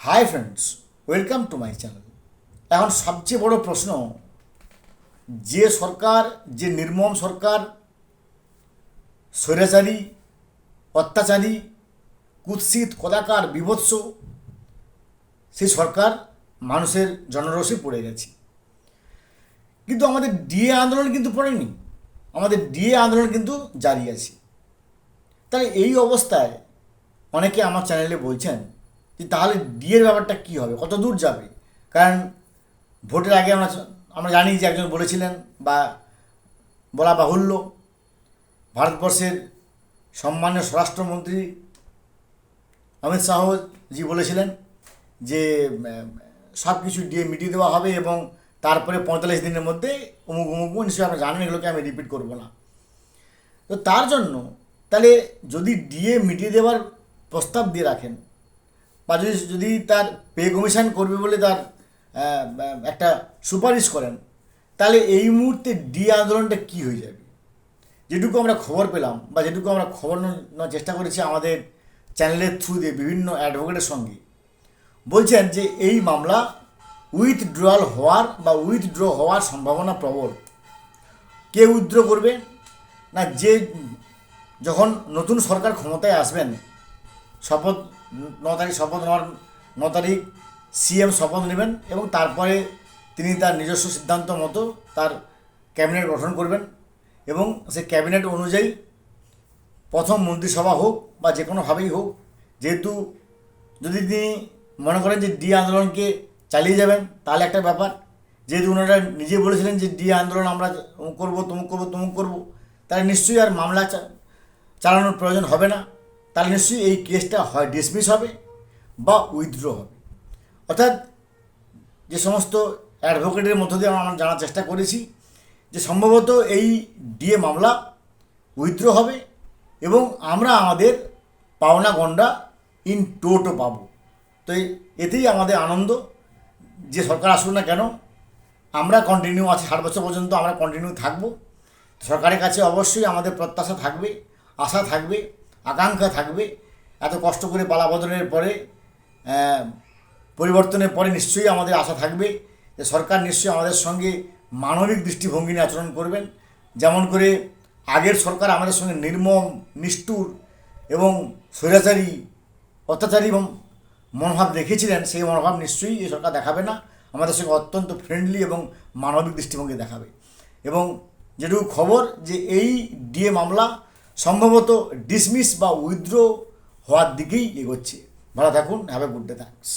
Hi friends, welcome to my channel. এখন সবচেয়ে বড় প্রশ্ন, যে সরকার, যে নির্মম সরকার, স্বৈরাচারী, অত্যাচারী, কুৎসিত, কদাকার, বিভৎস, সেই সরকার মানুষের জনরসে পড়ে গেছে। কিন্তু আমাদের ডিএ আন্দোলন কিন্তু পড়েনি, আমাদের ডিএ আন্দোলন কিন্তু জারি আছে। তাহলে এই অবস্থায় অনেকে আমার চ্যানেলে বলছেন যে তাহলে ডিএর ব্যাপারটা কী হবে, কত দূর যাবে। কারণ ভোটের আগে আমরা আমরা জানি যে একজন বলেছিলেন, বা বলা বাহুল্য, ভারতবর্ষের সম্মানীয় স্বরাষ্ট্রমন্ত্রী অমিত শাহজি বলেছিলেন যে সব কিছু ডিএ মিটিয়ে দেওয়া হবে এবং তারপরে 45 দিনের মধ্যে অমুক অমুক, নিশ্চয়ই আমরা জানেন, এগুলোকে আমি রিপিট করব না। তো তার জন্য তাহলে যদি ডিএ মিটিয়ে দেওয়ার প্রস্তাব দিয়ে রাখেন, বা যদি যদি তার পে কমিশন করবে বলে তার একটা সুপারিশ করেন, তাহলে এই মুহূর্তে ডিএ আন্দোলনটা কী হয়ে যাবে। যেটুকু আমরা খবর পেলাম, বা যেটুকু আমরা খবর নেওয়ার চেষ্টা করেছি আমাদের চ্যানেলের থ্রু দিয়ে বিভিন্ন অ্যাডভোকেটের সঙ্গে, বলছেন যে এই মামলা উইথড্রয়াল হওয়ার বা উইথড্র হওয়ার সম্ভাবনা প্রবল। কে উইথড্র করবে না, যে যখন নতুন সরকার ক্ষমতায় আসবেন, শপথ 9 তারিখ শপথ নেওয়ার 9 তারিখ সিএম শপথ নেবেন এবং তারপরে তিনি তার নিজস্ব সিদ্ধান্ত মতো তার ক্যাবিনেট গঠন করবেন এবং সেই ক্যাবিনেট অনুযায়ী প্রথম মন্ত্রিসভা হোক বা যে কোনোভাবেই হোক, যেহেতু যদি তিনি মনে করেন যে ডিএ আন্দোলনকে চালিয়ে যাবেন তাহলে একটা ব্যাপার, যেহেতু ওনারা নিজে বলেছিলেন যে ডিএ আন্দোলন আমরা করবো, তমুক করবো, তমুক করবো, তাহলে নিশ্চয়ই আর মামলা চালানোর প্রয়োজন হবে না। তাহলে নিশ্চয়ই এই কেসটা হয় ডিসমিস হবে বা উইথড্র হবে। অর্থাৎ যে সমস্ত অ্যাডভোকেটের মধ্য দিয়ে আমরা জানার চেষ্টা করেছি যে সম্ভবত এই ডিএ মামলা উইথড্র হবে এবং আমরা আমাদের পাওনা গন্ডা ইন টোটো পাবো। তো এতেই আমাদের আনন্দ, যে সরকার আসুক না কেন আমরা কন্টিনিউ আছি, 60 বছর পর্যন্ত আমরা কন্টিনিউ থাকবো। সরকারের কাছে অবশ্যই আমাদের প্রত্যাশা থাকবে, আশা থাকবে, আকাঙ্ক্ষা থাকবে। এত কষ্ট করে পালাবদলের পরে, পরিবর্তনের পরে নিশ্চয়ই আমাদের আশা থাকবে যে সরকার নিশ্চয়ই আমাদের সঙ্গে মানবিক দৃষ্টিভঙ্গি নিয়ে আচরণ করবেন। যেমন করে আগের সরকার আমাদের সঙ্গে নির্মম, নিষ্ঠুর এবং স্বৈরাচারী, অত্যাচারী মনোভাব দেখিয়েছিলেন, সেই মনোভাব নিশ্চয়ই এই সরকার দেখাবে না। আমাদের সঙ্গে অত্যন্ত ফ্রেন্ডলি এবং মানবিক দৃষ্টিভঙ্গি দেখাবে। এবং যেটুকু খবর যে এই ডিএ মামলা সম্ভবত ডিসমিস বা উইথড্র হওয়ার দিকেই এগোচ্ছে। ভালো থাকুন, have a good day, thanks.